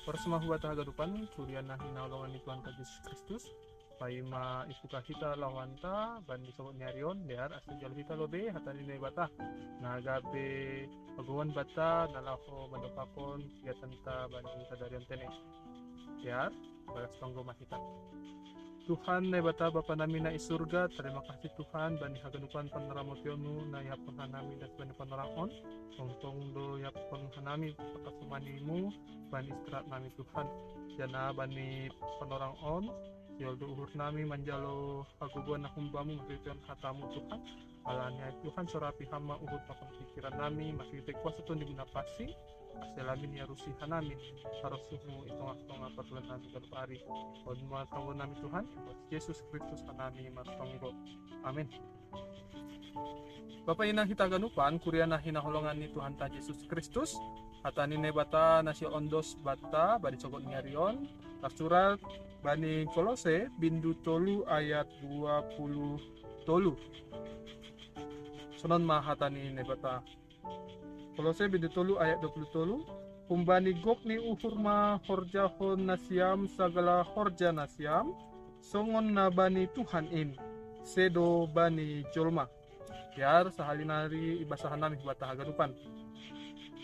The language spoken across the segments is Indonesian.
Persema hubata hagadupan curian na hinaulungan ni Tuhan Yesus Kristus paima ipuka kita lawanta bandi sobot nyarion dear asa jalo kita lobe hatani ne bata nagabe pagawan bata nalaho mandopakon kegiatan ta bandi sadarion tene dear bagas tonggo mahita Tuhan na bata Bapa namin na isurga, terima kasih Tuhan bani haganupan panaramotionu na yapon hanami das bani panaraon tongtong do yapon hanami pakasumanimu bani istirahat nami Tuhan jana bani panaraon yoldo uhur nami manjalo haguguan na kumbamu makituan hatamu Tuhan alanya Tuhan sorapi hama uhur papan pikiran nami makite kuasa Tuhan dimunapasi aselamin ya rusihan namin harus suhu itong perbulan namin kalupari on matonggo namin Tuhan Yesus Kristus kanami matonggo amin. Bapak inang hitaganupan kuria na hinaholongan ni Tuhan ta Yesus Kristus hatani ne bata nasio ondos bata badi cogot nyarion tersurat bani Kolose bindu tolu ayat 20 tolu sonon mahatani ne bata Kolose bindu tolu ayat 20 tolu kumbani gok ni uhurma horjahon nasiam sagala horja nasiam songon na bani Tuhan in sedo bani jolma biar sahalinari ibasahan nami bata hagadupan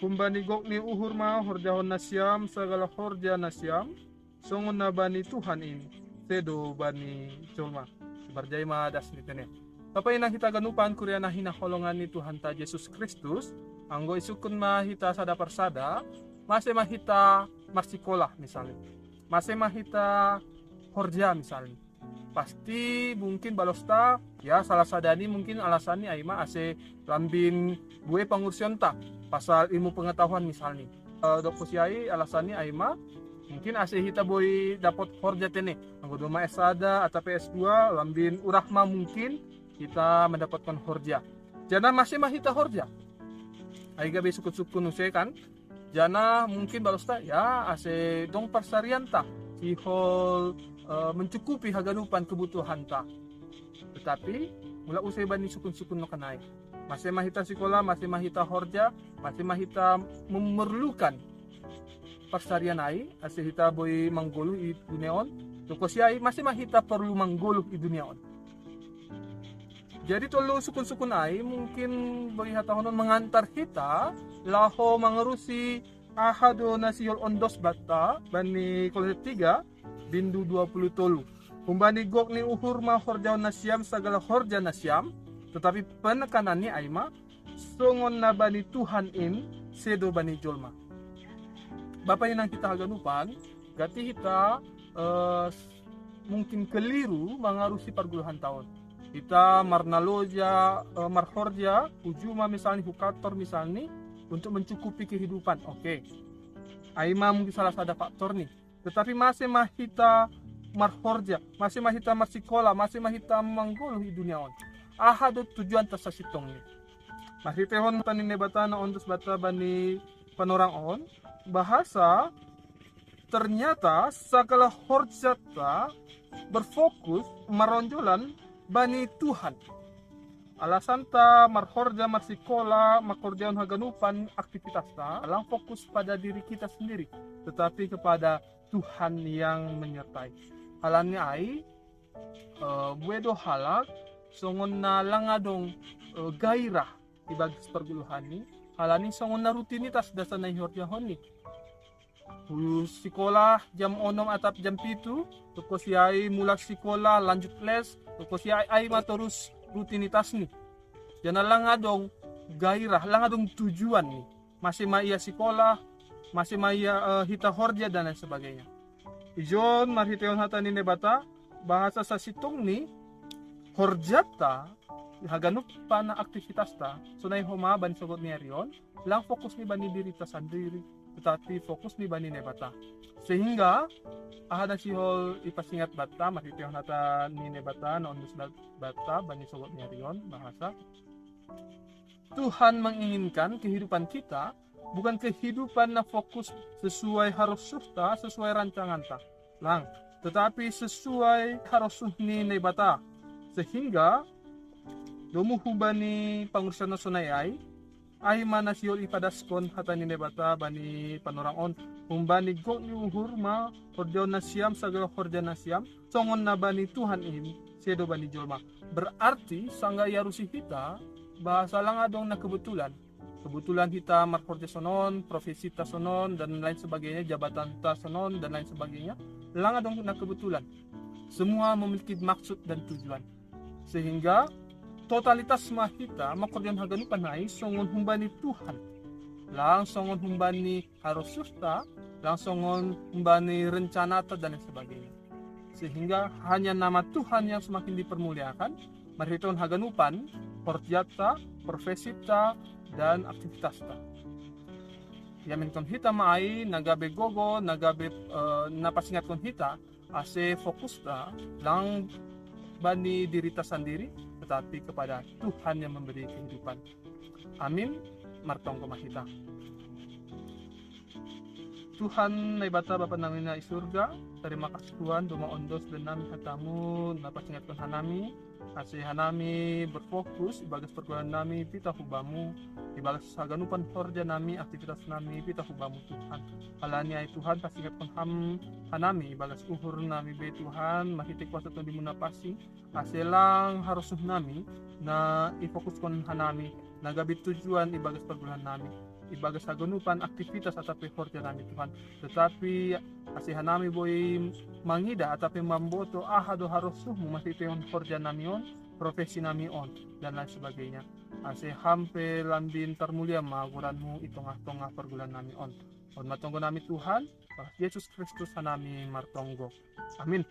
kumbani gok ni uhurma horjahon nasiam sagala horja nasiam songon na bani Tuhan in sedo bani jolma barjay madas nitene Bapak inang kita ganupan kuria na hinaholongan ni Tuhan ta Yesus Kristus anggo isukun mahita sada persada masih mahita marsikolah misalnya masih mahita horja misalnya pasti mungkin balosta ya salah sadani mungkin alasannya aima ase lambin bue pangursion ta pasal ilmu pengetahuan misalnya dok pusiai alasannya aima mungkin ase hita boy dapat horja tene anggo doma S1 atau PS2 lambin urahma mungkin kita mendapatkan horja jana masih mahita horja aiga be sukun-sukun use kan jana mungkin balosta ya ase dong persarian ta sihol mencukupi haganupan kebutuhan ta tetapi mula usai bani sukun-sukun no kanai masih mahita sekolah masih mahita horja masih mahita memerlukan persarian ai ase hita boy manggulu i duniaon toko siai masih mahita perlu manggulu i duniaon jadi tolu sukun-sukun ai mungkin bagi hatahonon mengantar kita laho mengerusi ahado nasihol ondos bata bani Kolose 3 bindu 20 tolu kumbani gok ni uhur ma horjaon nasiam sagala horja nasiam tetapi penekanannya aima songon na bani Tuhan in sedo bani jolma Bapak yang kita haganupan gati kita mungkin keliru mengarusi perguluhan tahun kita marnaloja marhorja ujuma misalnya hukator misalnya untuk mencukupi kehidupan oke. Aima mungkin salah satu faktor nih tetapi masih mahita marhorja masih mahita marsikola masih mahita manggolo di dunia on ahado tujuan tasasitong nih masih tehon tanine batana ondos bata bani panorang on bahasa ternyata segala horjata berfokus meronjolan bani Tuhan alasan ta marhorja marsikola makorjaon haganupan aktivitas ta alang fokus pada diri kita sendiri tetapi kepada Tuhan yang menyertai halannya ai buedo halak songon na langadong gairah ibagi perguluhan ni halani songon na rutinitas dasar na horjahon ni sekolah jam 6 atau jam 7 toko siai mulak sekolah lanjut les toko siai ai materus rutinitas nih jangan langadong gairah langadong tujuan nih masih maya sekolah masih maya hita horja dan lain sebagainya ijon marhiteon hata ni nebata bahasa sasitong nih horjata haganup pana aktivitas ta sunay homa ban sogot ni arion lang fokus ni bani diri ta sendiri tetapi fokus ni bani nebata sehingga ahada sihol ipasingat bata marhiteon hata ni nebata naondos bata bani sogot ni arion bahasa Tuhan menginginkan kehidupan kita bukan kehidupan na fokus sesuai harus surta sesuai rancangan ta lang tetapi sesuai harus ni nebata sehingga domu hubani pangurusan sunayai Ai mana siol ipadaskon hatani ne bata bani panorang on umbani gok ni uhur ma horjo nasiam sagala horja nasiam songon na bani Tuhan ini sedo bani jolma. Berarti sangga yarusi kita bahasa lang adong na kebetulan kita marhorja sonon, profesi ta sonon dan lain sebagainya, jabatan ta sonon dan lain sebagainya, lang adong na kebetulan. Semua memiliki maksud dan tujuan. Sehingga totalitas mahita makordian haganu panai songon humbani Tuhan. Lang songon humbani harosusta, lang songon humbani rencana ta dan lain sebagainya. Sehingga hanya nama Tuhan yang semakin dipermuliakan, mariton haganupan, horjata, profesita, dan aktivitas ta. Yamin kon hita maai nagabe gogo, nagabe napasingat kon hita, ase fokus ta lang bani diri ta sendiri, tetapi kepada Tuhan yang memberi kehidupan. Amin. Martong kumahita. Tuhan na ibata Bapa namin na isurga, terima kasih Tuhan duma ondos dan nami hatamu napasingat kon hanami, ase hanami berfokus ibagas perguruan nami pita hubamu, ibagas saganupan horja nami aktivitas nami pita hubamu Tuhan. Halani ay Tuhan pasingat kon hanami ibagas uhur nami be Tuhan mahitik kuasa to di munapasi, ase lang harus nami na ifokus kon hanami nagabit tujuan ibagas perguruan nami. Ibagas sagunupan aktivitas atapi horja nami Tuhan, tetapi asihan nami boy mangida atapi mamboto ahado harus suhmu masih teon horja nami on, profesi nami on dan lain sebagainya. Ase hampe lambin termulia maguranmu itongah-tongah pergulan nami on matonggo nami Tuhan Yesus Kristus hanami martonggo. Amin.